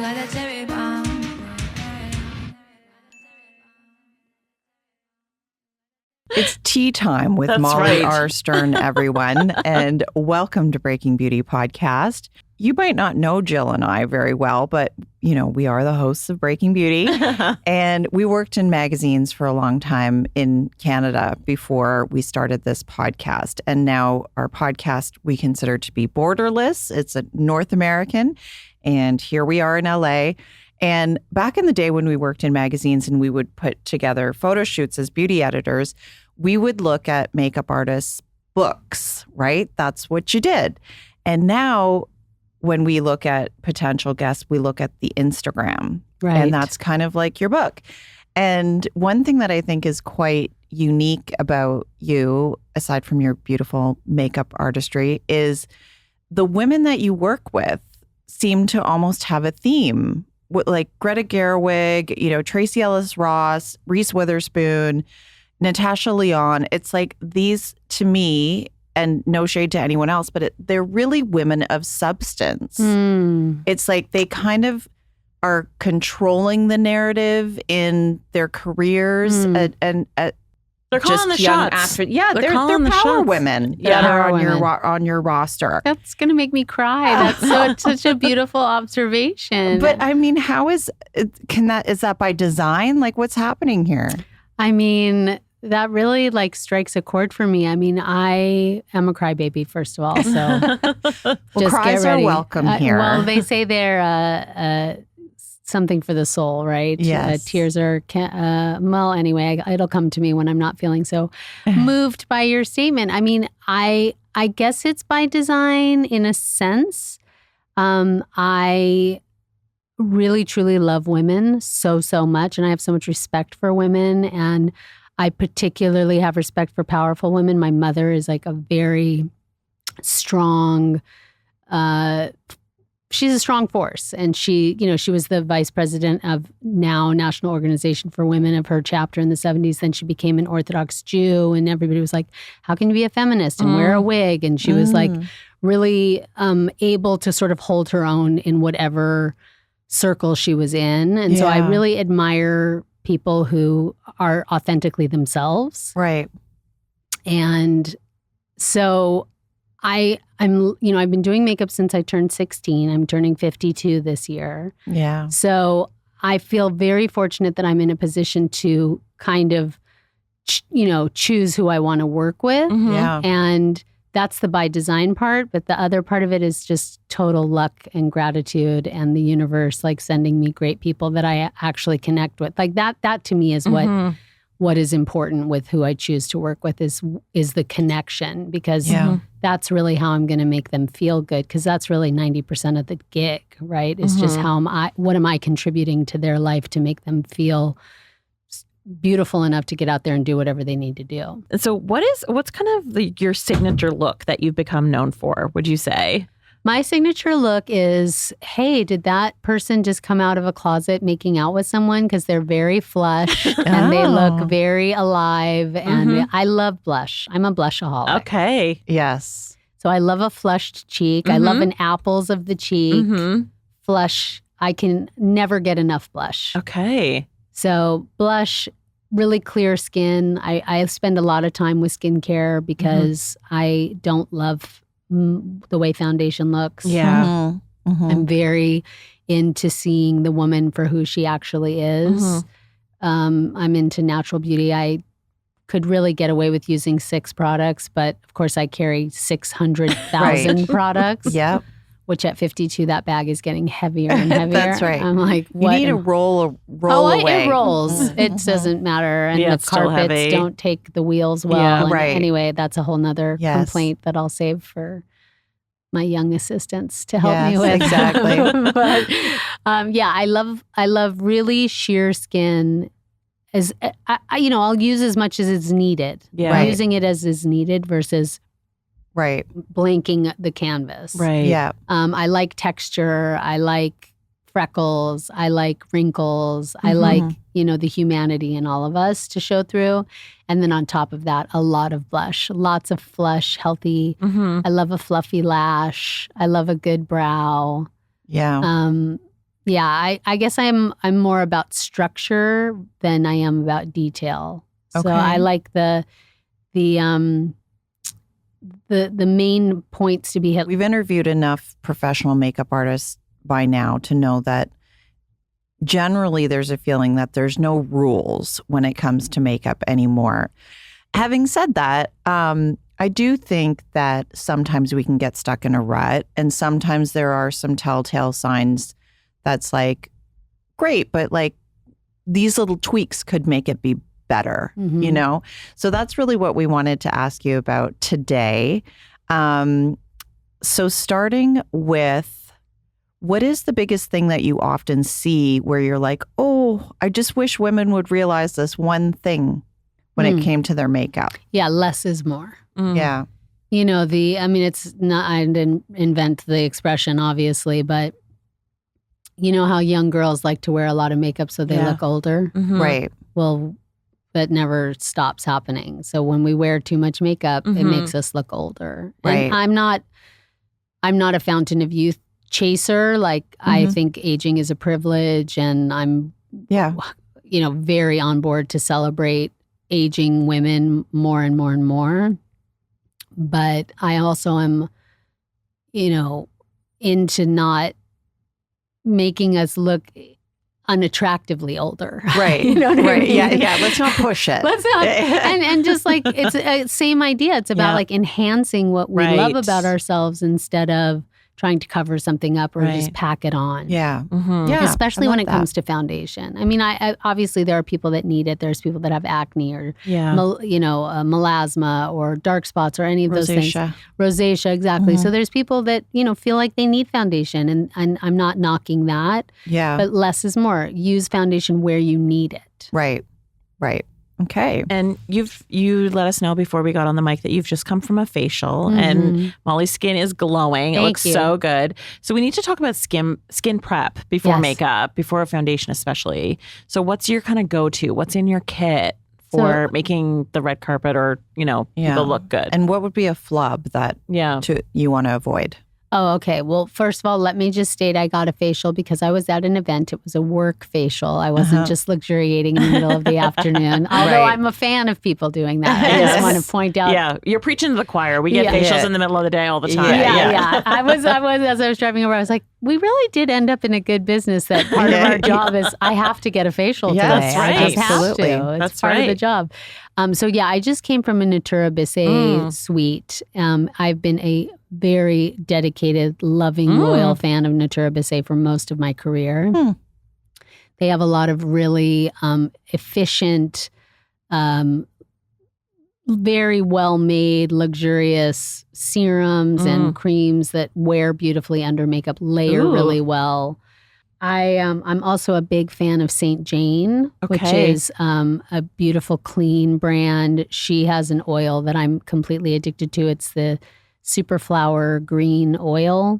got that cherry bomb. It's tea time with Molly right. R. Stern, everyone, and welcome to Breaking Beauty Podcast. You might not know Jill and I very well, but, you know, we are the hosts of Breaking Beauty, and we worked in magazines for a long time in Canada before we started this podcast. And now our podcast we consider to be borderless. It's a North American, and here we are in LA. And back in the day when we worked in magazines and we would put together photo shoots as beauty editors, we would look at makeup artists' books, right? That's what you did. And now when we look at potential guests, we look at the Instagram. Right. And that's kind of like your book. And one thing that I think is quite unique about you, aside from your beautiful makeup artistry, is the women that you work with seem to almost have a theme. Like Greta Gerwig, you know, Tracee Ellis Ross, Reese Witherspoon, Natasha Lyonne. It's like these, to me, and no shade to anyone else, but they're really women of substance. It's like they kind of are controlling the narrative in their careers and they're calling the young shots. actors. Yeah, they're calling the power shots. women Yeah. that are Power on women. on your roster. That's going to make me cry. That's such a beautiful observation. But I mean, how is that by design? Like, what's happening here? I mean, that really like strikes a chord for me. I mean, I am a crybaby, first of all. So just cries get are ready. welcome here. Well, they say they're something for the soul, right? Yes. Tears are, well, anyway, it'll come to me when I'm not feeling so moved by your statement. I mean, I guess it's by design in a sense. I really, truly love women so much. And I have so much respect for women. And I particularly have respect for powerful women. My mother is like a very strong, she's a strong force. And she was the vice president of now National Organization for Women of her chapter in the 70s. Then she became an Orthodox Jew and everybody was like, how can you be a feminist and wear a wig? And she was like really able to sort of hold her own in whatever circle she was in. And so I really admire people who are authentically themselves. Right. And so I've been doing makeup since I turned 16. I'm turning 52 this year. Yeah. So I feel very fortunate that I'm in a position to kind of, choose who I want to work with. Yeah. And that's the by design part. But the other part of it is just total luck and gratitude and the universe like sending me great people that I actually connect with. Like that to me is what is important with who I choose to work with is the connection, because that's really how I'm going to make them feel good, because that's really 90% of the gig, right? It's just what am I contributing to their life to make them feel beautiful enough to get out there and do whatever they need to do. So what's kind of your signature look that you've become known for, would you say? My signature look is, hey, did that person just come out of a closet making out with someone? Because they're very flush and they look very alive. And I love blush. I'm a blushaholic. Okay. Yes. So I love a flushed cheek. I love an apples of the cheek. Flush. I can never get enough blush. Okay. So blush, really clear skin. I spend a lot of time with skincare because I don't love the way foundation looks. Yeah. I'm very into seeing the woman for who she actually is. I'm into natural beauty. I could really get away with using 6 products, but of course I carry 600,000 products. Yep. Which at 52, that bag is getting heavier and heavier. That's right. I'm like, You what? need a roll away. It rolls. It doesn't matter. And Yeah, the it's still carpets heavy. don't take the wheels well. Yeah, And right. Anyway, that's a whole nother Yes. complaint that I'll save for my young assistants to help me Yes, with. exactly. But I love really sheer skin. As I'll use as much as it's needed. Yeah. Right. Using it as is needed versus Right. blanking the canvas. Right. Yeah. I like texture. I like freckles. I like wrinkles. I like, the humanity in all of us to show through. And then on top of that, a lot of blush, lots of flush, healthy. I love a fluffy lash. I love a good brow. Yeah. Yeah, I guess I'm more about structure than I am about detail. So Okay. I like the main points to be hit. We've interviewed enough professional makeup artists by now to know that generally there's a feeling that there's no rules when it comes to makeup anymore. Having said that, I do think that sometimes we can get stuck in a rut, and sometimes there are some telltale signs that's like, great, but like these little tweaks could make it be better, Mhm. you know? So that's really what we wanted to ask you about today. So starting with, what is the biggest thing that you often see where you're like, oh, I just wish women would realize this one thing when it came to their makeup? Yeah, less is more. Yeah. You know, it's not, I didn't invent the expression, obviously, but you know how young girls like to wear a lot of makeup so they look older? Right. Well, that never stops happening. So when we wear too much makeup, it makes us look older. Right. And I'm not a fountain of youth chaser. Like, I think aging is a privilege, and I'm, Yeah. very on board to celebrate aging women more and more and more. But I also am, into not making us look unattractively older. Right. You know what I mean? Yeah. Let's not push it. Let's not, and just like, it's a same idea. It's about like enhancing what we love about ourselves instead of trying to cover something up or just pack it on. Yeah. Yeah. Especially I when love it that. comes to foundation. I mean, I obviously there are people that need it. There's people that have acne or, melasma or dark spots or any of those things. Rosacea, exactly. So there's people that, feel like they need foundation, and I'm not knocking that. Yeah. But less is more. Use foundation where you need it. Right. Okay. And you let us know before we got on the mic that you've just come from a facial, and Molly's skin is glowing. It looks so good. So we need to talk about skin prep before makeup, before a foundation especially. So what's your kind of go-to? What's in your kit for making the red carpet or, people look good? And what would be a flub that you want to avoid? Oh, okay. Well, first of all, let me just state I got a facial because I was at an event. It was a work facial. I wasn't just luxuriating in the middle of the afternoon, although I'm a fan of people doing that. I just want to point out. Yeah, you're preaching to the choir. We get facials in the middle of the day all the time. Yeah. I was, as I was driving over, I was like, we really did end up in a good business that part of our job is I have to get a facial today. That's right. I just Absolutely. have to. It's That's part of the right. job. I just came from a Natura Bissé suite. I've been a very dedicated, loving, loyal fan of Natura Bissé for most of my career. They have a lot of really efficient, very well-made, luxurious serums and creams that wear beautifully under makeup, layer really well. I'm also a big fan of St. Jane, which is a beautiful, clean brand. She has an oil that I'm completely addicted to. It's the Superflower Green Oil.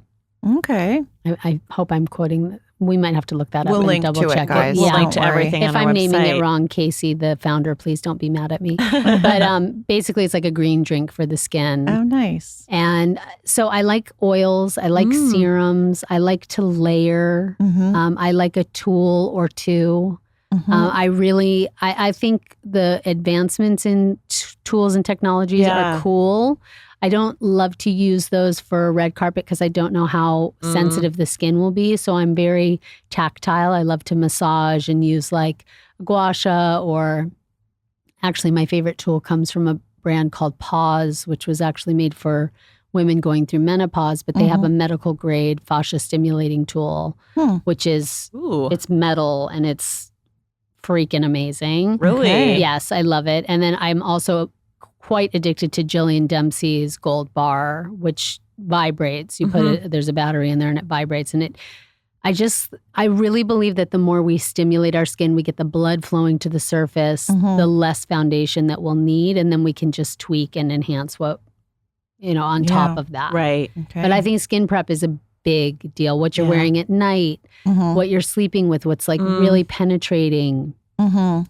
Okay. I hope I'm quoting. We might have to look that We'll up link and double to check it, guys. We'll Yeah. link to Don't worry. everything If on our I'm naming website. it wrong, Casey, the founder, please don't be mad at me. But basically, it's like a green drink for the skin. Oh, nice. And so I like oils. I like serums. I like to layer. I like a tool or two. I think the advancements in tools and technologies are cool. I don't love to use those for a red carpet because I don't know how sensitive the skin will be. So I'm very tactile. I love to massage and use like gua sha, or actually my favorite tool comes from a brand called Pause, which was actually made for women going through menopause, but they have a medical grade fascia stimulating tool, which is, it's metal and it's freaking amazing. Really? Okay. Yes, I love it. And then I'm also quite addicted to Jillian Dempsey's Gold Bar, which vibrates. You put it, there's a battery in there and it vibrates. And I really believe that the more we stimulate our skin, we get the blood flowing to the surface, the less foundation that we'll need. And then we can just tweak and enhance what, on top of that. Right. Okay. But I think skin prep is a big deal. What you're wearing at night, what you're sleeping with, what's like really penetrating.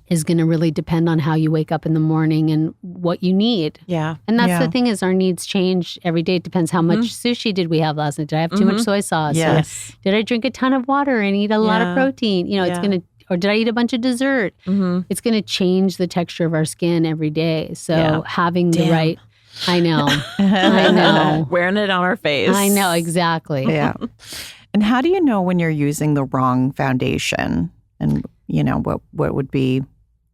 is going to really depend on how you wake up in the morning and what you need. Yeah. And that's the thing is our needs change every day. It depends how much sushi did we have last night. Did I have too much soy sauce? Yes. Or did I drink a ton of water and eat a lot of protein? You know, it's going to, or did I eat a bunch of dessert? It's going to change the texture of our skin every day. So having the right, I know. Wearing it on our face. I know, exactly. Yeah. And how do you know when you're using the wrong foundation? And, you know, what would be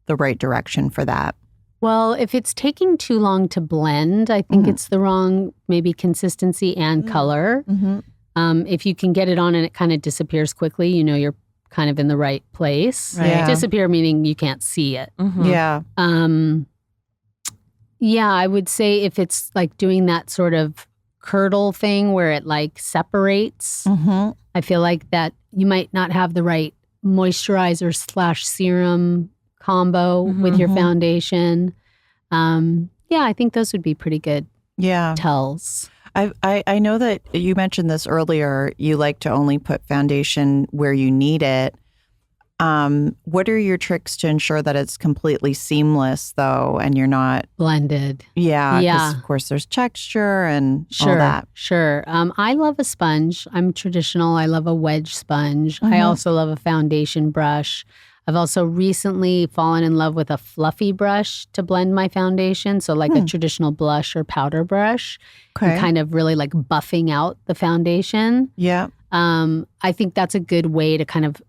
the right direction for that? Well, if it's taking too long to blend, I think it's the wrong maybe consistency and color. If you can get it on and it kind of disappears quickly, you know, you're kind of in the right place. Right. Yeah. Disappear meaning you can't see it. Yeah. Yeah, I would say if it's like doing that sort of curdle thing where it like separates, I feel like that you might not have the right moisturizer / serum combo with your foundation. Yeah, I think those would be pretty good tells. I know that you mentioned this earlier. You like to only put foundation where you need it. What are your tricks to ensure that it's completely seamless, though, and you're not blended? Yeah, because of course there's texture and all that. Sure. I love a sponge. I'm traditional. I love a wedge sponge. I also love a foundation brush. I've also recently fallen in love with a fluffy brush to blend my foundation. So like a traditional blush or powder brush, and kind of really like buffing out the foundation. Yeah. I think that's a good way to kind of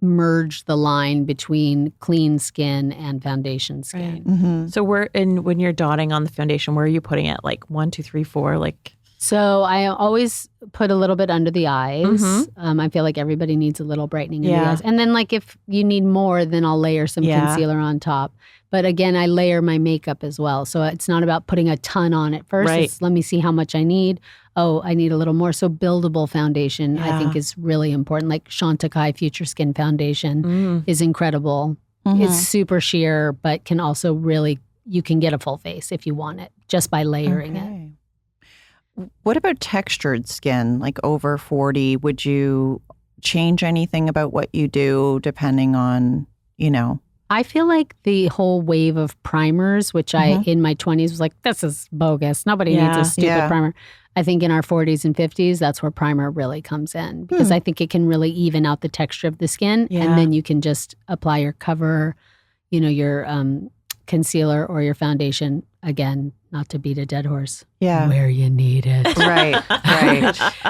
merge the line between clean skin and foundation skin. So when you're dotting on the foundation, where are you putting it? Like 1, 2, 3, 4, like. So I always put a little bit under the eyes. I feel like everybody needs a little brightening in the eyes. And then like if you need more, then I'll layer some concealer on top. But again, I layer my makeup as well. So it's not about putting a ton on it first. It's let me see how much I need. Oh, I need a little more. So buildable foundation I think is really important. Like Chantecaille Future Skin Foundation is incredible. It's super sheer, but can also really, you can get a full face if you want it just by layering it. What about textured skin, like over 40? Would you change anything about what you do depending on, you know? I feel like the whole wave of primers, which I, in my 20s, was like, this is bogus. Nobody needs a stupid primer. I think in our 40s and 50s, that's where primer really comes in. Because I think it can really even out the texture of the skin. And then you can just apply your cover, you know, your concealer or your foundation. Again, not to beat a dead horse. Where you need it. Right.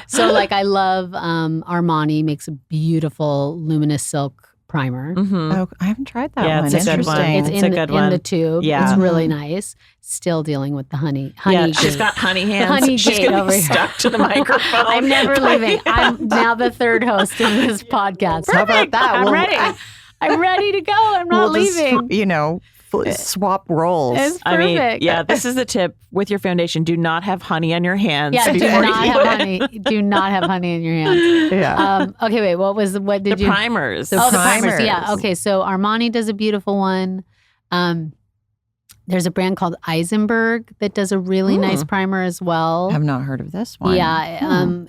So like I love Armani makes a beautiful luminous silk primer. Oh, I haven't tried that one. It's a good one. It's a good one. In the tube. Yeah. It's really nice. Still dealing with the honey. She's got honey hands. Honey she's going to be stuck to the microphone. I'm never leaving. I'm now the third host of this podcast. Perfect. How about that? I'm ready. I'm ready to go. I'm not leaving. Just, you know, swap roles. It's perfect. I mean, this is the tip with your foundation. Do not have honey on your hands. Yeah, do not have honey. Do not have honey in your hands. Okay, wait. What did the you? Primers. The primers. Yeah. Okay. So Armani does a beautiful one. There's a brand called Eisenberg that does a really nice primer as well. I have not heard of this one. Yeah.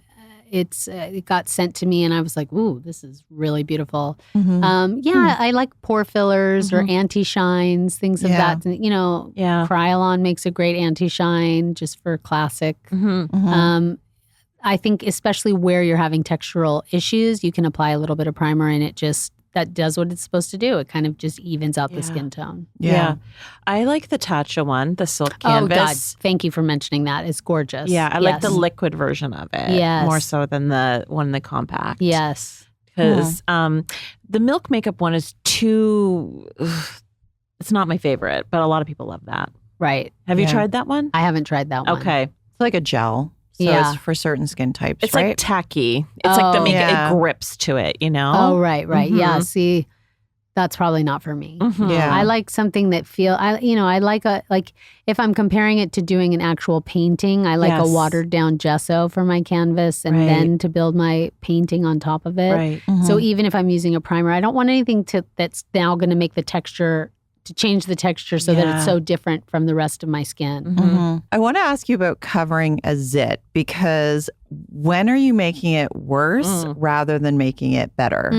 It got sent to me and I was like, ooh, this is really beautiful. I like pore fillers or anti-shines, things of that. You know, Kryolan makes a great anti-shine just for classic. I think especially where you're having textural issues, you can apply a little bit of primer and that does what it's supposed to do. It kind of just evens out the skin tone. Yeah. I like the Tatcha one, the silk canvas. Oh, God. Thank you for mentioning that. It's gorgeous. Yeah. I like the liquid version of it. Yes. More so than the one in the compact. Yes. Because the Milk makeup one is it's not my favorite, but a lot of people love that. Right. Have you tried that one? I haven't tried that one. Okay. It's like a gel. So it's for certain skin types, it's right? like tacky. It's like the makeup, it grips to it, you know? Oh, right. Yeah, see, that's probably not for me. Yeah. I like something that I like if I'm comparing it to doing an actual painting, I like a watered down gesso for my canvas and then to build my painting on top of it. Right. So even if I'm using a primer, I don't want anything that's now going to make the texture to change the texture so that it's so different from the rest of my skin. I want to ask you about covering a zit because when are you making it worse rather than making it better?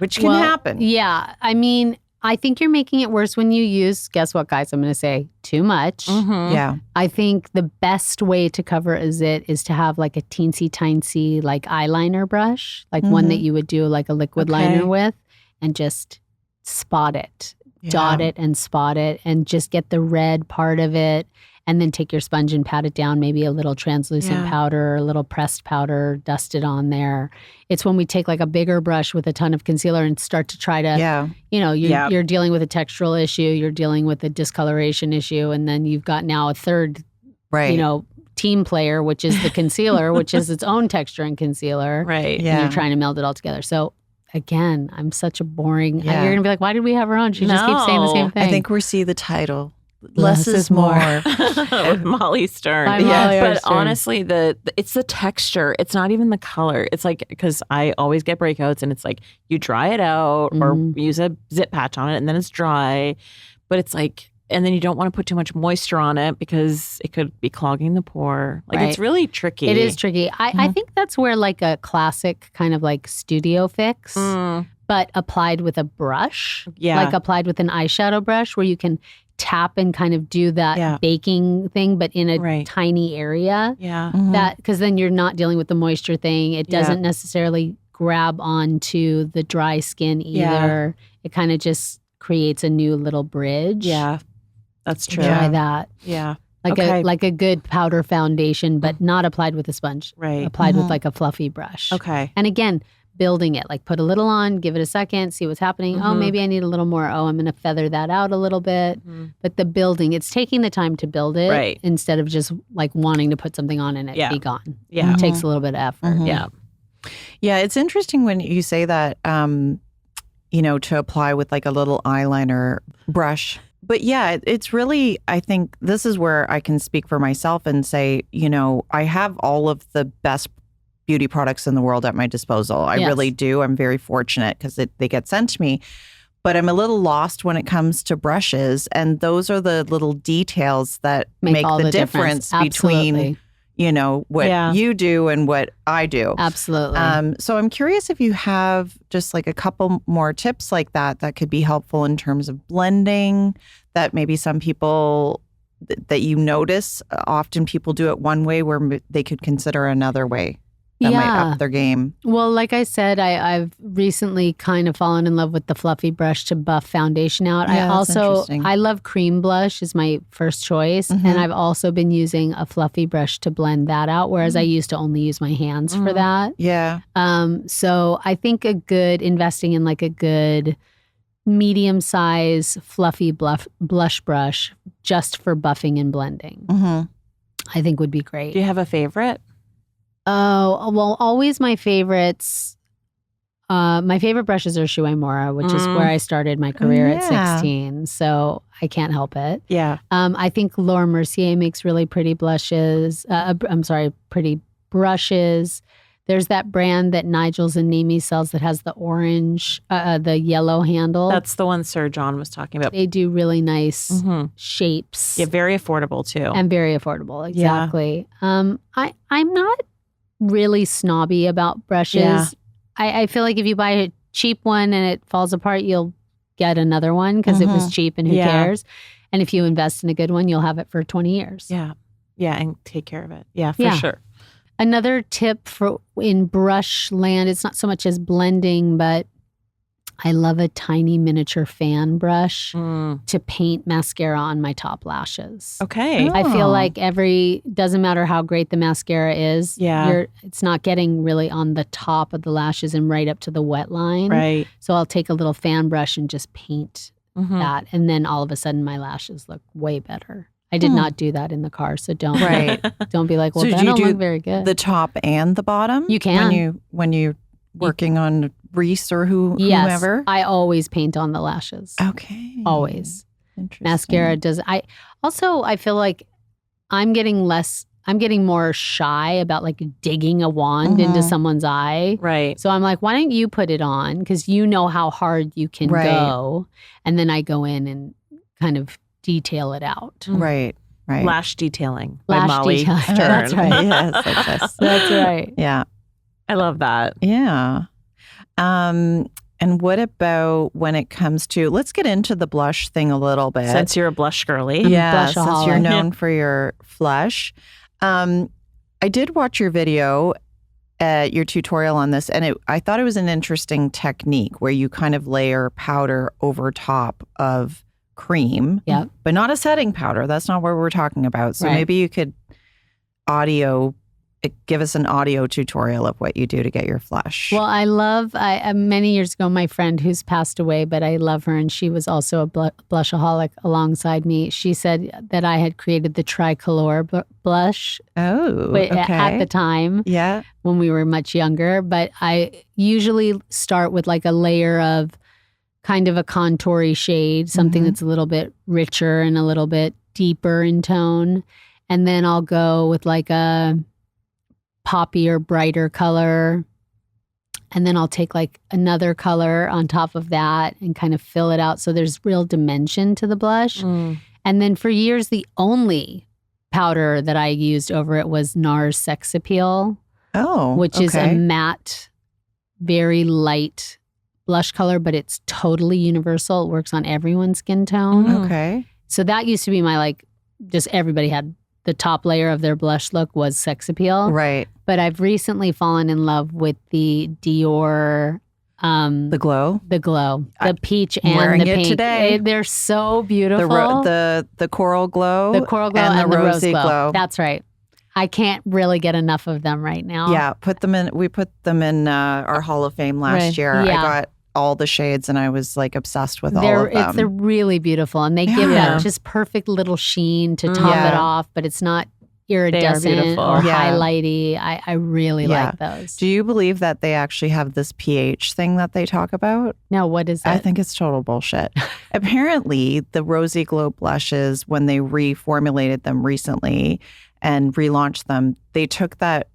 which can happen. Yeah. I mean, I think you're making it worse when you use, guess what, guys? I'm going to say too much. Mm-hmm. Yeah. I think the best way to cover is to have like a teensy tiny like eyeliner brush, like one that you would do like a liquid liner with, and just spot it, dot it and spot it, and just get the red part of it. And then take your sponge and pat it down, maybe a little translucent powder, a little pressed powder, dust it on there. It's when we take like a bigger brush with a ton of concealer and start to try to, you're dealing with a textural issue, you're dealing with a discoloration issue, and then you've got now a third, team player, which is the concealer, which is its own texture and concealer. Right. And you're trying to meld it all together. So again, I'm such a boring, you're going to be like, why did we have her on? She just keeps saying the same thing. I think we see the title. Less is more. With Molly Stern. But honestly, it's the texture. It's not even the color. It's like, because I always get breakouts and it's like you dry it out or use a zip patch on it and then it's dry. But it's like, and then you don't want to put too much moisture on it because it could be clogging the pore. Like it's really tricky. It is tricky. I think that's where like a classic kind of like studio fix, but applied with a brush. Yeah. Like applied with an eyeshadow brush where you can tap and kind of do that baking thing, but in a tiny area. Yeah. That, because then you're not dealing with the moisture thing. It doesn't necessarily grab onto the dry skin either. It kind of just creates a new little bridge. Yeah. That's true. Try that. Yeah. Like a good powder foundation, but not applied with a sponge. Right. Applied with like a fluffy brush. Okay. And again, building it, like put a little on, give it a second, see what's happening. Oh, maybe I need a little more. Oh, I'm going to feather that out a little bit. But the building, it's taking the time to build it instead of just like wanting to put something on and it be gone. Yeah. It takes a little bit of effort. Yeah. Yeah. It's interesting when you say that, to apply with like a little eyeliner brush. But yeah, it's really, I think this is where I can speak for myself and say, I have all of the best beauty products in the world at my disposal. I really do. I'm very fortunate because they get sent to me. But I'm a little lost when it comes to brushes. And those are the little details that make the difference between, what you do and what I do. Absolutely. So I'm curious if you have just like a couple more tips like that could be helpful in terms of blending, that maybe some people that you notice, often people do it one way where they could consider another way. That might up their game. Well, like I said, I've recently kind of fallen in love with the fluffy brush to buff foundation out. I love cream blush is my first choice. And I've also been using a fluffy brush to blend that out, whereas I used to only use my hands for that. Yeah. So I think investing in like a good medium size fluffy blush brush just for buffing and blending, I think would be great. Do you have a favorite? Oh, well, always my favorites. My favorite brushes are Shu Uemura, which is where I started my career at 16. So I can't help it. Yeah. I think Laura Mercier makes really pretty pretty brushes. There's that brand that Nigel's and Nami sells that has the orange, the yellow handle. That's the one Sir John was talking about. They do really nice shapes. Yeah, very affordable too. And very affordable, exactly. Yeah. I'm not really snobby about brushes. Yeah. I feel like if you buy a cheap one and it falls apart, you'll get another one because it was cheap and who cares? And if you invest in a good one, you'll have it for 20 years. Yeah. Yeah, and take care of it. Yeah, for sure. Another tip in brush land, it's not so much as blending, but I love a tiny miniature fan brush to paint mascara on my top lashes. Okay. I feel like doesn't matter how great the mascara is, it's not getting really on the top of the lashes and right up to the wet line. Right. So I'll take a little fan brush and just paint that. And then all of a sudden my lashes look way better. I did not do that in the car, so don't be like, well, that don't look very good. The top and the bottom? You can. When you're working on Reese or whomever? Yes, I always paint on the lashes. Okay. Always. Interesting. Mascara does. I feel like I'm getting more shy about like digging a wand into someone's eye. Right. So I'm like, why don't you put it on? Because you know how hard you can go. And then I go in and kind of detail it out. Right. Right. Lash detailing by Molly detailing. Stern. That's right. Yes. That's right. Yeah. I love that. Yeah. And And what about when it comes to, let's get into the blush thing a little bit. Since you're a blush girly. Yeah, since you're known for your flush. I did watch your video, your tutorial on this, and I thought it was an interesting technique where you kind of layer powder over top of cream, but not a setting powder. That's not what we're talking about. So maybe you could give us an audio tutorial of what you do to get your flush. Well, I love, many years ago, my friend who's passed away, but I love her, and she was also a blushaholic alongside me. She said that I had created the tricolor blush. Oh, okay. At the time, when we were much younger. But I usually start with like a layer of kind of a contour-y shade, something that's a little bit richer and a little bit deeper in tone. And then I'll go with like a poppier, brighter color. And then I'll take like another color on top of that and kind of fill it out so there's real dimension to the blush. And then for years, the only powder that I used over it was NARS Sex Appeal. Which is a matte, very light blush color, but it's totally universal. It works on everyone's skin tone. Okay. So that used to be my like, just everybody had the top layer of their blush look was Sex Appeal. Right. But I've recently fallen in love with the Dior. The Glow? The Glow. The peach and the pink. Today. They're so beautiful. The Coral Glow. The Coral Glow and the Rosy Glow. That's right. I can't really get enough of them right now. Yeah, we put them in our Hall of Fame last year. I got all the shades and I was like obsessed with all of them. They're really beautiful and they give that just perfect little sheen to top it off, but it's not iridescent or highlighty. I really like those. Do you believe that they actually have this pH thing that they talk about? No, what is that? I think it's total bullshit. Apparently, the Rosy Glow blushes, when they reformulated them recently and relaunched them, they took that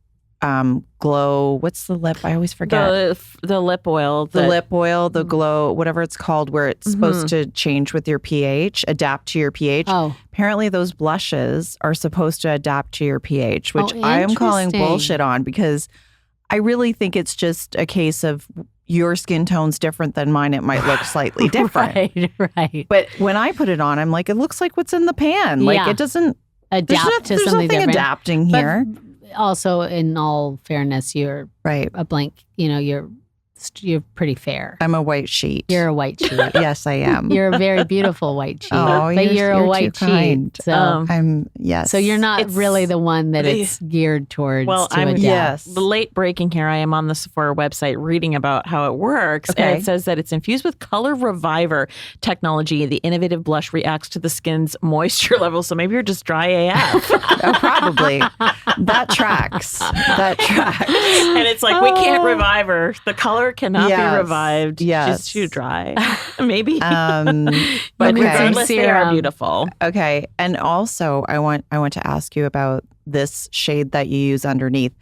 glow, what's the lip? I always forget. The lip oil. The lip oil, the glow, whatever it's called, where it's supposed to change with your pH, adapt to your pH. Apparently those blushes are supposed to adapt to your pH, which I am calling bullshit on because I really think it's just a case of your skin tone's different than mine. It might look slightly different. Right. But when I put it on, I'm like, it looks like what's in the pan. Like it doesn't adapt to there's something nothing different. Adapting here. But also, in all fairness, you're a blank. You're pretty fair. I'm a white sheet. You're a white sheet. Yes, I am. You're a very beautiful white sheet. Oh, but you're a white sheet. So So you're not really the one that it's geared towards. Well, I'm late breaking here. I am on the Sephora website reading about how it works. Okay. And it says that it's infused with color reviver technology. The innovative blush reacts to the skin's moisture level. So maybe you're just dry AF. Probably. That tracks. And it's like, we can't revive her. The color cannot be revived. Yes. She's too dry. Maybe. But regardless, they are beautiful. Okay. And also, I want to ask you about this shade that you use underneath.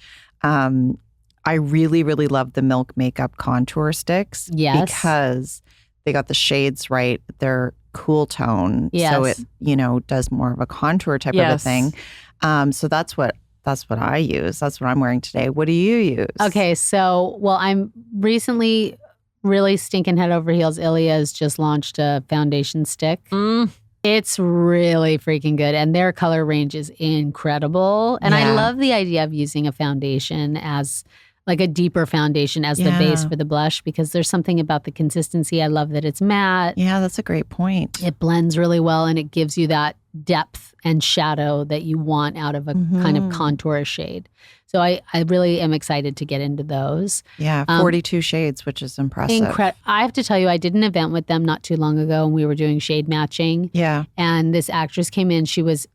I really, really love the Milk Makeup contour sticks. Yes. Because they got the shades right. They're cool tone. Yes. So it, does more of a contour type of a thing. So that's what I use. That's what I'm wearing today. What do you use? Okay, so, I'm recently really stinking head over heels. Ilia's just launched a foundation stick. It's really freaking good. And their color range is incredible. And I love the idea of using a foundation as like a deeper foundation as the base for the blush because there's something about the consistency. I love that it's matte. Yeah, that's a great point. It blends really well and it gives you that depth and shadow that you want out of a kind of contour shade. So I really am excited to get into those. Yeah, 42 shades, which is impressive. I have to tell you, I did an event with them not too long ago and we were doing shade matching. Yeah. And this actress came in. She was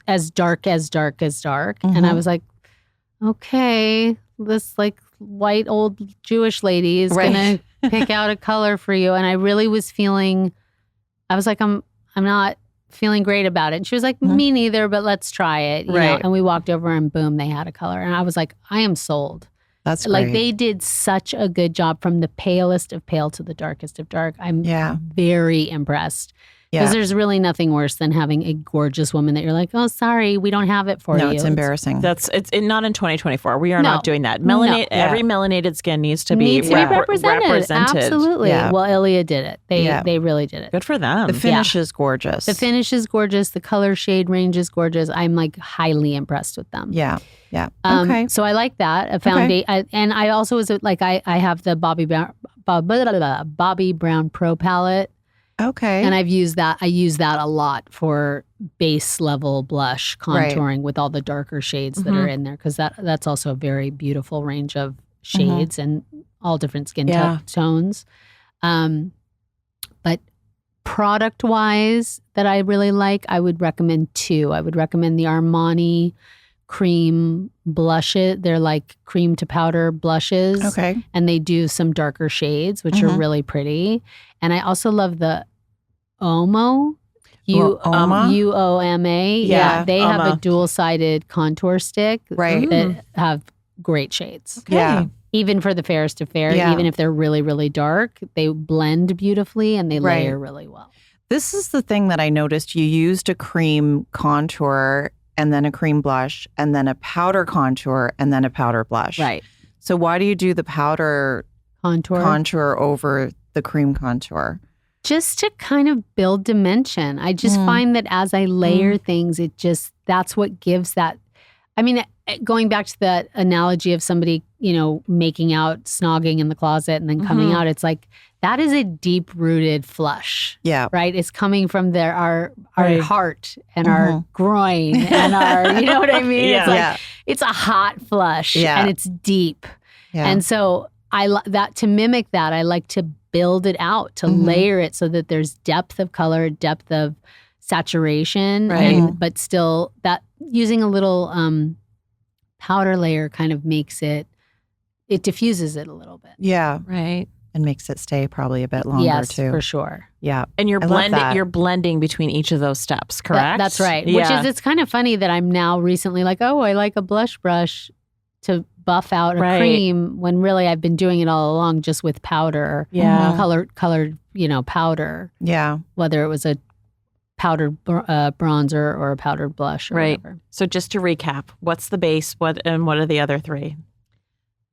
as dark as dark as dark. And I was like, okay, this like white old Jewish lady is going to pick out a color for you. And I really was feeling, I was like, I'm not feeling great about it. And she was like, me neither, but let's try it. You know? And we walked over and boom, they had a color. And I was like, I am sold. That's great. Like they did such a good job from the palest of pale to the darkest of dark. I'm very impressed. Because there's really nothing worse than having a gorgeous woman that you're like, oh, sorry, we don't have it for you. No, it's embarrassing. It's not in 2024. We are not doing that. Every melanated skin needs to be represented. Absolutely. Yeah. Well, Ilia did it. They really did it. Good for them. The finish is gorgeous. The finish is gorgeous. The color shade range is gorgeous. I'm like highly impressed with them. Yeah. Yeah. Okay. So I like that. A foundation, and I also was like, I have the Bobbi Brown Pro palette. Okay. And I've used that. I use that a lot for base level blush contouring with all the darker shades that are in there, because that's also a very beautiful range of shades and all different skin tones. But product wise, that I really like, I would recommend two. I would recommend the Armani cream blushes. They're like cream to powder blushes. Okay. And they do some darker shades, which are really pretty. And I also love the Uoma. Uoma. Yeah. They have a dual-sided contour stick that have great shades. Okay. Yeah. Even for the fairest of fair, even if they're really, really dark, they blend beautifully and they layer really well. This is the thing that I noticed. You used a cream contour and then a cream blush and then a powder contour and then a powder blush. Right. So why do you do the powder contour over the cream contour? Just to kind of build dimension. I just find that as I layer things, that's what gives that. I mean, going back to that analogy of somebody, making out, snogging in the closet and then coming out, it's like, that is a deep rooted flush. Yeah. Right? It's coming from our heart and our groin and our, you know what I mean? It's like, it's a hot flush and it's deep. Yeah. And so to mimic that, I like to build it out, to layer it so that there's depth of color, depth of saturation, but still that using a little powder layer kind of makes it diffuses it a little bit. Yeah. Right. And makes it stay probably a bit longer too. Yes, for sure. Yeah. And you're blending between each of those steps, correct? That's right. Yeah. It's kind of funny that I'm now recently like, oh, I like a blush brush to buff out a cream, when really I've been doing it all along just with powder. Yeah. Colored, powder. Yeah. Whether it was a powdered bronzer or a powdered blush or whatever. So just to recap, what's the base? What are the other three?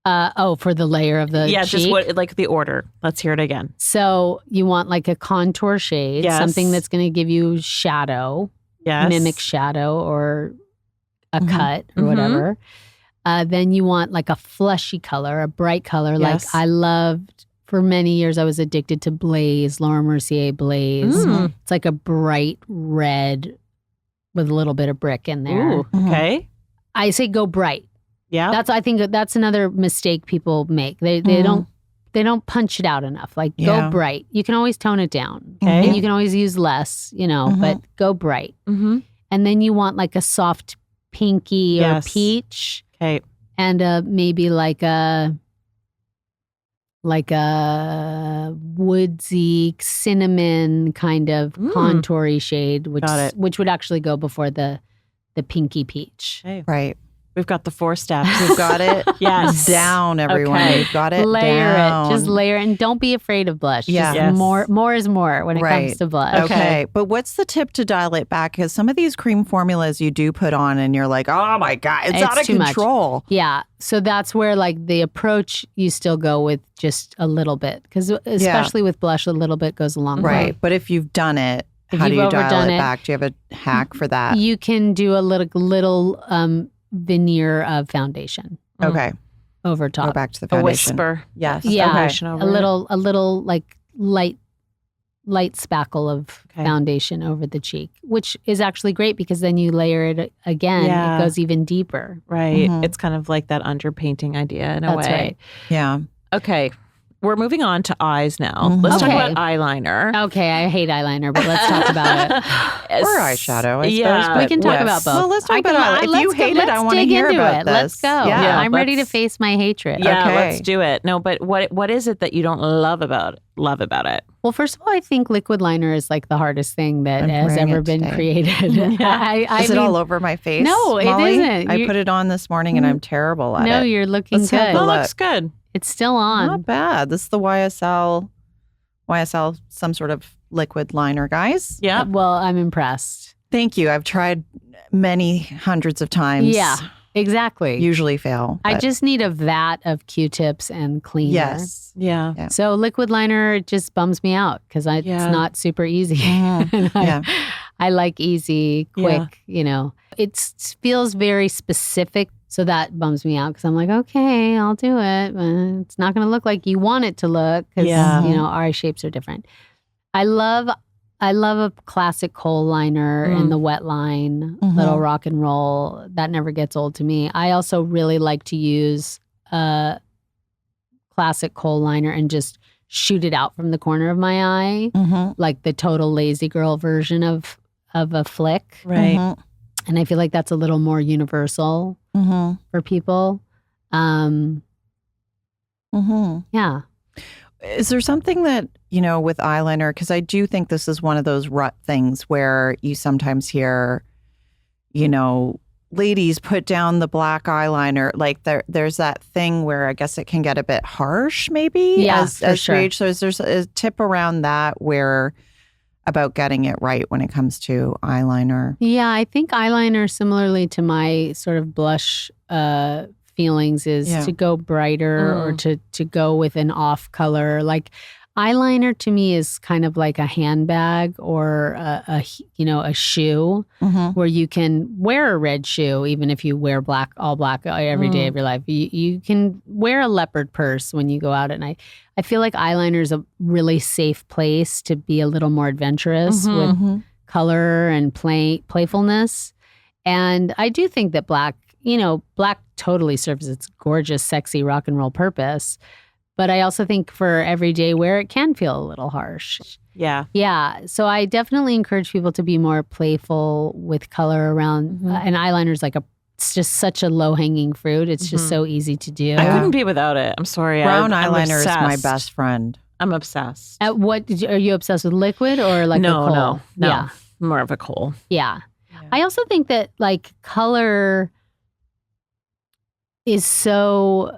For the layer of the cheek? Just like the order. Let's hear it again. So you want like a contour shade, something that's going to give you shadow, mimic shadow or a cut or whatever. Then you want like a fleshy color, a bright color. Like I loved, for many years, I was addicted to Blaze, Laura Mercier Blaze. It's like a bright red with a little bit of brick in there. Ooh, okay. I say go bright. Yeah. I think that's another mistake people make. They don't punch it out enough. Like go bright. You can always tone it down. Okay. You can always use less, but go bright. And then you want like a soft pinky or peach. Okay. And maybe like a woodsy cinnamon kind of contoury shade, which would actually go before the pinky peach. Okay. Right. We've got the 4 steps. We've got it down, everyone. Okay. We've got it layer down. It. Just layer it. And don't be afraid of blush. Yeah. More is more when it comes to blush. Okay. But what's the tip to dial it back? Because some of these cream formulas you do put on and you're like, oh my God, it's out of control. Much. Yeah. So that's where like the approach, you still go with just a little bit. Because especially with blush, a little bit goes a long way. Right. But if you've done it, how do you dial it back? Do you have a hack for that? You can do a little veneer of foundation. Okay. Over top. Go back to the foundation. A whisper. Yes. Yeah. A little like light spackle of foundation over the cheek, which is actually great because then you layer it again. It goes even deeper. Right. It's kind of like that underpainting idea in a way. That's right. Yeah. Okay. We're moving on to eyes now. Let's talk about eyeliner. Okay, I hate eyeliner, but let's talk about it. Or eyeshadow, I suppose. We can talk about both. Well, let's talk about eyeliner. If you hate it, I want to hear about this. Let's go. Yeah, I'm ready to face my hatred. Yeah, let's do it. No, but what is it that you don't love about it? Well, first of all, I think liquid liner is like the hardest thing that has ever been created. Is it all over my face? No, Molly? it isn't. I put it on this morning and I'm terrible at it. No, you're looking good. It looks good. It's still on. Not bad. This is the YSL, some sort of liquid liner, guys. Yeah. Well, I'm impressed. Thank you. I've tried many hundreds of times. Yeah, exactly. Usually fail. I but just need a vat of Q-tips and cleaner. yes. Yeah. So liquid liner just bums me out because it's not super easy. And I like easy, quick, It feels very specific. So that bums me out because I'm like, okay, I'll do it. But it's not going to look like you want it to look because, our eye shapes are different. I love a classic kohl liner in the wet line, little rock and roll. That never gets old to me. I also really like to use a classic kohl liner and just shoot it out from the corner of my eye, like the total lazy girl version of a flick. Right. And I feel like that's a little more universal for people. Yeah. Is there something that, with eyeliner, because I do think this is one of those rut things where you sometimes hear, ladies put down the black eyeliner. Like there's that thing where I guess it can get a bit harsh maybe as sure. we age. So is there a tip around that about getting it right when it comes to eyeliner? Yeah, I think eyeliner, similarly to my sort of blush feelings, is to go brighter or to go with an off color. Like eyeliner to me is kind of like a handbag or a shoe where you can wear a red shoe even if you wear all black every day of your life. You can wear a leopard purse when you go out at night. I feel like eyeliner is a really safe place to be a little more adventurous with color and playfulness. And I do think that black totally serves its gorgeous, sexy rock and roll purpose. But I also think for everyday wear, it can feel a little harsh. Yeah. Yeah. So I definitely encourage people to be more playful with color around. And eyeliner is it's just such a low-hanging fruit. It's just so easy to do. I couldn't be without it. I'm sorry. Brown I'm eyeliner is my obsessed. best friend. I'm obsessed. At what are you obsessed with? Liquid or like a kohl? No. Yeah. More of a kohl. Yeah. I also think that color is so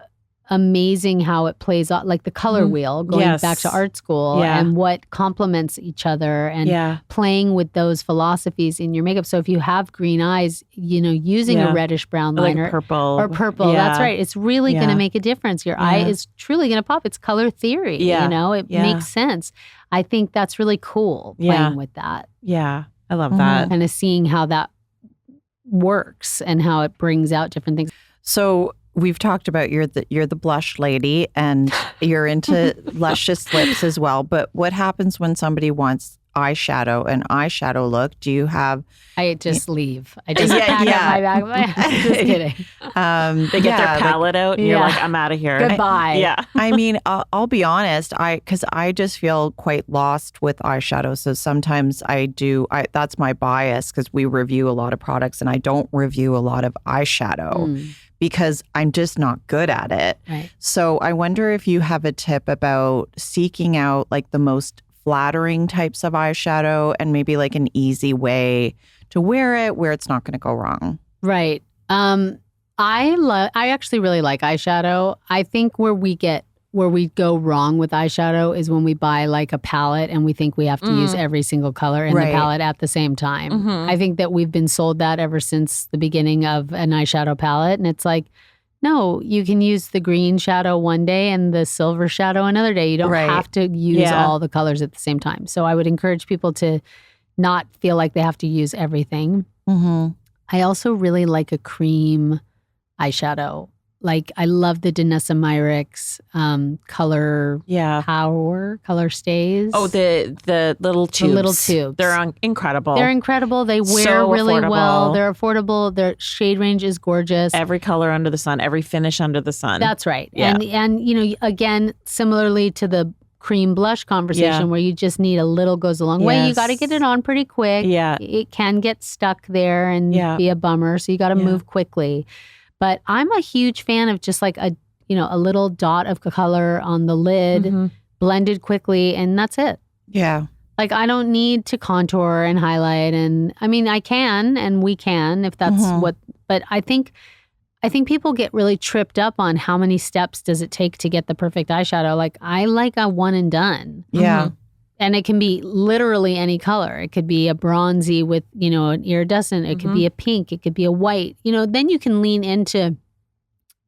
amazing how it plays out, like the color wheel, going back to art school and what complements each other and playing with those philosophies in your makeup. So if you have green eyes, using a reddish brown liner like purple. That's right. It's really going to make a difference. Your eye is truly going to pop. It's color theory. It makes sense. I think that's really cool playing with that. Yeah. I love that. Kind of seeing how that works and how it brings out different things. So we've talked about you're the blush lady and you're into luscious lips as well. But what happens when somebody wants an eyeshadow look? Do you have? I just leave. I just pack up my bag. Just kidding. They get their palette out and you're like, I'm out of here. Goodbye. I mean, I'll be honest. Because I just feel quite lost with eyeshadow. So sometimes that's my bias because we review a lot of products and I don't review a lot of eyeshadow. Because I'm just not good at it. Right. So I wonder if you have a tip about seeking out like the most flattering types of eyeshadow and maybe like an easy way to wear it where it's not going to go wrong. Right. I actually really like eyeshadow. I think where we go wrong with eyeshadow is when we buy like a palette and we think we have to use every single color in the palette at the same time. I think that we've been sold that ever since the beginning of an eyeshadow palette. And it's like, no, you can use the green shadow one day and the silver shadow another day. You don't have to use all the colors at the same time. So I would encourage people to not feel like they have to use everything. I also really like a cream eyeshadow. Like I love the Danessa Myricks color power, color stays. Oh, the little tubes. The little tubes. They're incredible. They're incredible. They wear So really affordable. well. They're affordable. Their shade range is gorgeous. Every color under the sun, every finish under the sun. That's right. Yeah. And again, similarly to the cream blush conversation where you just need a little goes a long way. You got to get it on pretty quick. Yeah. It can get stuck there and be a bummer. So you got to move quickly. But I'm a huge fan of just like a little dot of color on the lid, blended quickly, and that's it. Yeah. Like I don't need to contour and highlight, and I mean I can, and we can if that's what. But I think people get really tripped up on how many steps does it take to get the perfect eyeshadow. Like I like a one and done. Yeah. And it can be literally any color. It could be a bronzy with, an iridescent. It could be a pink. It could be a white. Then you can lean into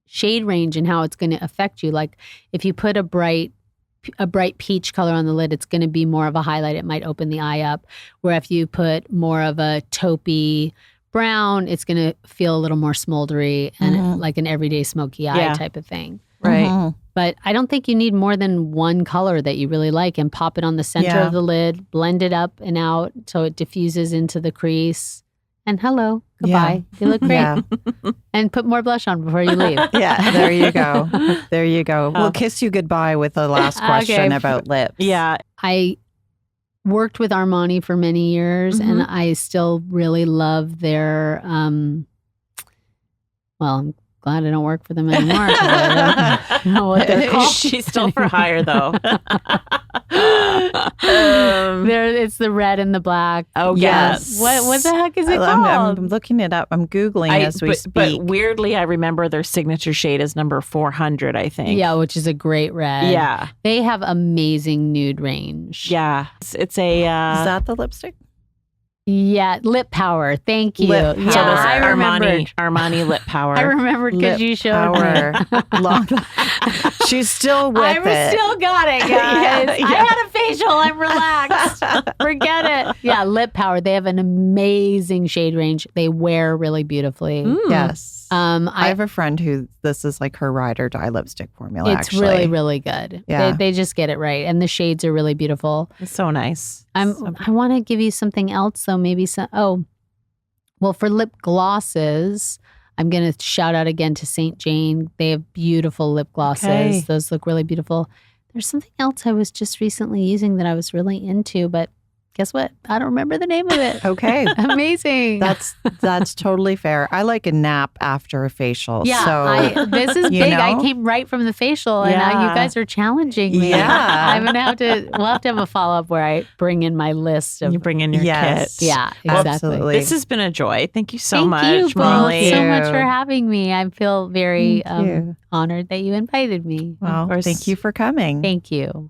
shade range and how it's going to affect you. Like if you put a bright peach color on the lid, it's going to be more of a highlight. It might open the eye up. Where if you put more of a taupey brown, it's going to feel a little more smoldery and like an everyday smoky eye type of thing. Right. But I don't think you need more than one color that you really like, and pop it on the center of the lid, blend it up and out so it diffuses into the crease. And hello, goodbye. You look great. And put more blush on before you leave. There you go. There you go. We'll kiss you goodbye with the last question about lips. Yeah. I worked with Armani for many years, and I still really love their, I'm glad I don't work for them anymore. I don't know what they're called. She's still for hire, though. It's the red and the black. Oh, yes. What the heck is it called? I'm looking it up. I'm Googling as we speak. But weirdly, I remember their signature shade is number 400, I think. Yeah, which is a great red. Yeah. They have amazing nude range. Yeah. It's a... Is that the lipstick? Yeah, lip power. Thank you. Lip power. So I remembered. Armani lip power. I remembered because you showed me. She's still with it. I still got it, guys. I had a facial. I'm relaxed. Forget it. Yeah, lip power. They have an amazing shade range. They wear really beautifully. Yes. I have a friend who this is like her ride or die lipstick formula. It's really, really good. Yeah. They just get it right. And the shades are really beautiful. It's so nice. I want to give you something else, though. Maybe for lip glosses, I'm going to shout out again to St. Jane. They have beautiful lip glosses. Okay. Those look really beautiful. There's something else I was just recently using that I was really into, but guess what? I don't remember the name of it. Okay. Amazing. That's totally fair. I like a nap after a facial. Yeah. So, this is big. I came right from the facial and now you guys are challenging me. Yeah. I'm going to we'll have to have a follow-up where I bring in my list of. You bring in your kit. Yeah, exactly. Absolutely. This has been a joy. Thank you so Thank much, you both Molly. so much for having me. I feel very Thank you. honored that you invited me. Well, thank you for coming. Thank you.